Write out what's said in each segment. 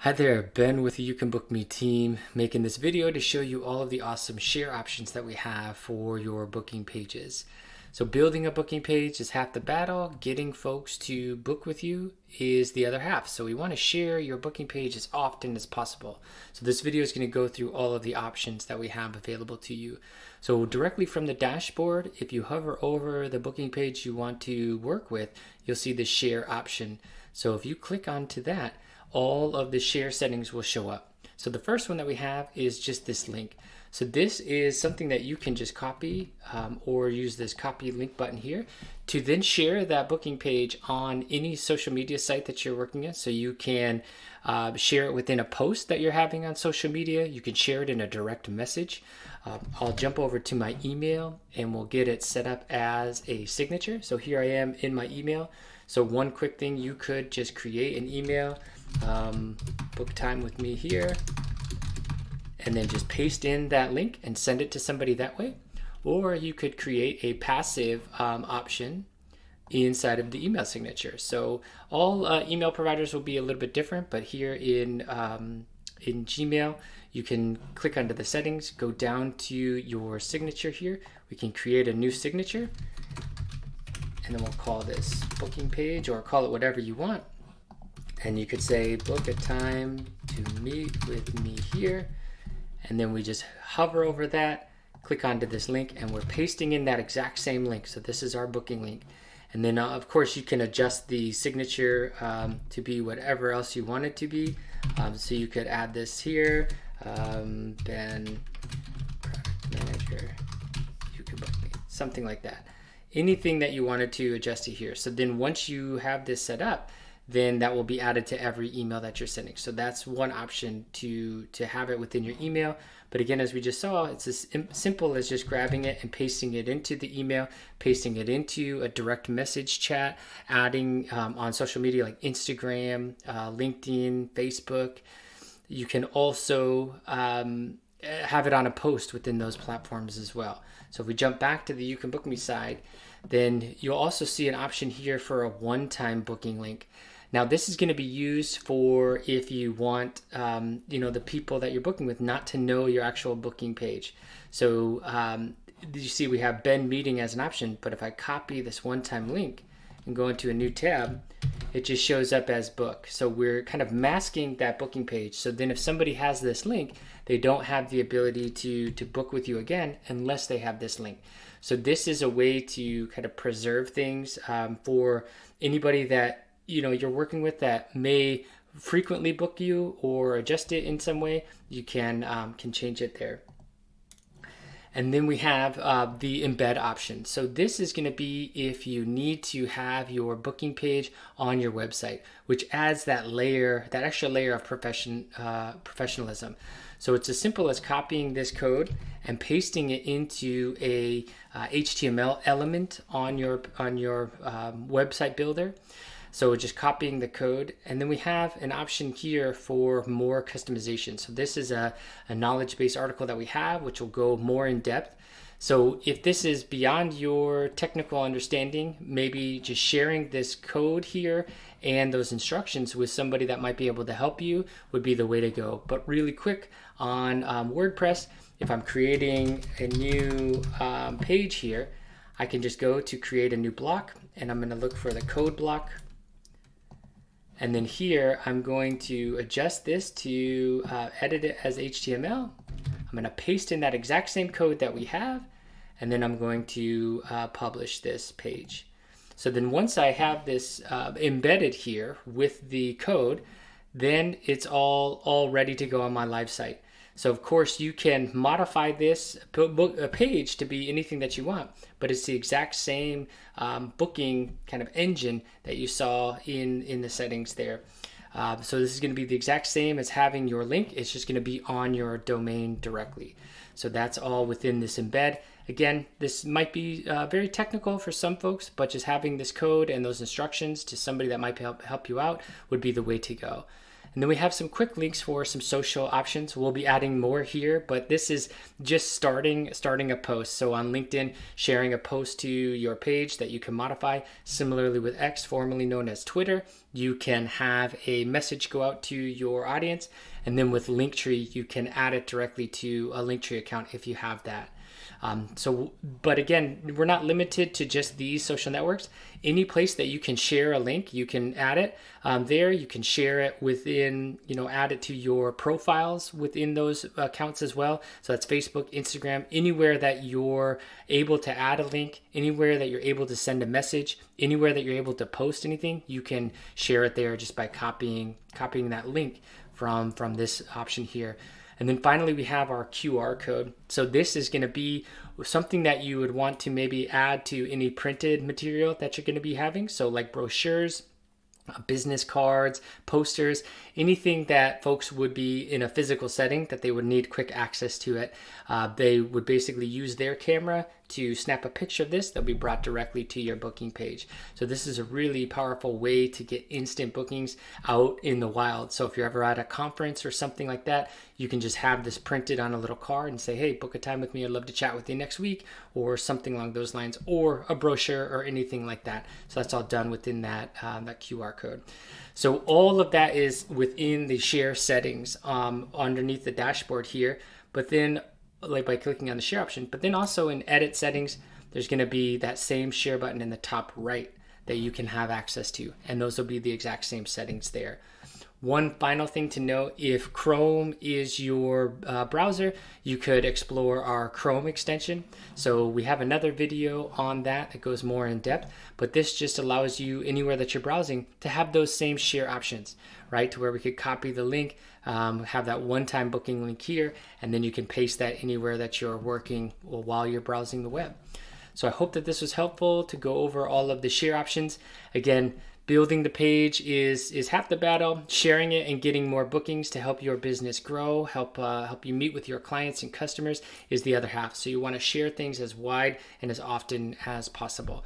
Hi there, Ben with the YouCanBookMe team, making this video to show you all of the awesome share options that we have for your booking pages. So building a booking page is half the battle. Getting folks to book with you is the other half. So we want to share your booking page as often as possible. So this video is going to go through all of the options that we have available to you. So directly from the dashboard, if you hover over the booking page you want to work with, you'll see the share option. So if you click onto that, all of the share settings will show up. So the first one that we have is just this link. So this is something that you can just copy or use this copy link button here to then share that booking page on any social media site that you're working in. So you can share it within a post that you're having on social media. You can share it in a direct message. I'll jump over to my email and we'll get it set up as a signature. So here I am in my email. So one quick thing, you could just create an email, book time with me here, and then just paste in that link and send it to somebody that way. Or you could create a passive option inside of the email signature. So all email providers will be a little bit different, but here in Gmail, you can click under the settings, go down to your signature here. We can create a new signature, and then we'll call this booking page or call it whatever you want. And you could say book a time to meet with me here. And then we just hover over that, click onto this link, and we're pasting in that exact same link. So this is our booking link. And then of course you can adjust the signature to be whatever else you want it to be. So you could add this here, Ben, product manager, you can book me, something like that. Anything that you wanted to adjust to here. So then once you have this set up, then that will be added to every email that you're sending. So that's one option to have it within your email. But again, as we just saw, it's as simple as just grabbing it and pasting it into the email, pasting it into a direct message chat, adding on social media like Instagram, LinkedIn, Facebook. You can also have it on a post within those platforms as well. So if we jump back to the YouCanBookMe side, then you'll also see an option here for a one-time booking link. Now this is going to be used for if you want the people that you're booking with not to know your actual booking page. So you see we have Ben meeting as an option, but if I copy this one-time link and go into a new tab, it just shows up as book. So we're kind of masking that booking page. So then if somebody has this link, they don't have the ability to book with you again unless they have this link. So this is a way to kind of preserve things for anybody that you're working with that may frequently book you or adjust it in some way. You can change it there. And then we have the embed option. So this is going to be if you need to have your booking page on your website, which adds that extra layer of professionalism. So it's as simple as copying this code and pasting it into a HTML element on your website builder. So just copying the code, and then we have an option here for more customization. So this is a knowledge-based article that we have, which will go more in depth. So if this is beyond your technical understanding, maybe just sharing this code here and those instructions with somebody that might be able to help you would be the way to go. But really quick on WordPress, if I'm creating a new page here, I can just go to create a new block, and I'm going to look for the code block. And then here, I'm going to adjust this to edit it as HTML. I'm going to paste in that exact same code that we have, and then I'm going to publish this page. So then once I have this embedded here with the code, then it's all ready to go on my live site. So of course you can modify this page to be anything that you want, but it's the exact same booking kind of engine that you saw in the settings there. So this is going to be the exact same as having your link. It's just going to be on your domain directly. So that's all within this embed. Again, this might be very technical for some folks, but just having this code and those instructions to somebody that might help you out would be the way to go. And then we have some quick links for some social options. We'll be adding more here, but this is just starting a post. So on LinkedIn, sharing a post to your page that you can modify. Similarly with X, formerly known as Twitter, you can have a message go out to your audience. And then with Linktree, you can add it directly to a Linktree account if you have that. But again, we're not limited to just these social networks. Any place that you can share a link, you can add it there. You can share it within, add it to your profiles within those accounts as well. So that's Facebook, Instagram, anywhere that you're able to add a link, anywhere that you're able to send a message, anywhere that you're able to post anything, you can share it there just by copying that link from this option here. And then finally, we have our QR code. So this is going to be something that you would want to maybe add to any printed material that you're going to be having. So like brochures, business cards, posters, anything that folks would be in a physical setting that they would need quick access to it. They would basically use their camera to snap a picture of this. They'll be brought directly to your booking page. So this is a really powerful way to get instant bookings out in the wild. So if you're ever at a conference or something like that, you can just have this printed on a little card and say, hey, book a time with me. I'd love to chat with you next week, or something along those lines, or a brochure or anything like that. So that's all done within that QR code. So all of that is within the share settings underneath the dashboard here. But then like by clicking on the share option, but then also in edit settings, there's going to be that same share button in the top right that you can have access to. And those will be the exact same settings there. One final thing to note, if Chrome is your browser, you could explore our Chrome extension. So we have another video on that goes more in depth, but this just allows you anywhere that you're browsing to have those same share options, right? To where we could copy the link, have that one-time booking link here, and then you can paste that anywhere that you're working while you're browsing the web. So I hope that this was helpful to go over all of the share options. Again, building the page is half the battle. Sharing it and getting more bookings to help your business grow, help you meet with your clients and customers is the other half. So you want to share things as wide and as often as possible.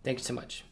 Thank you so much.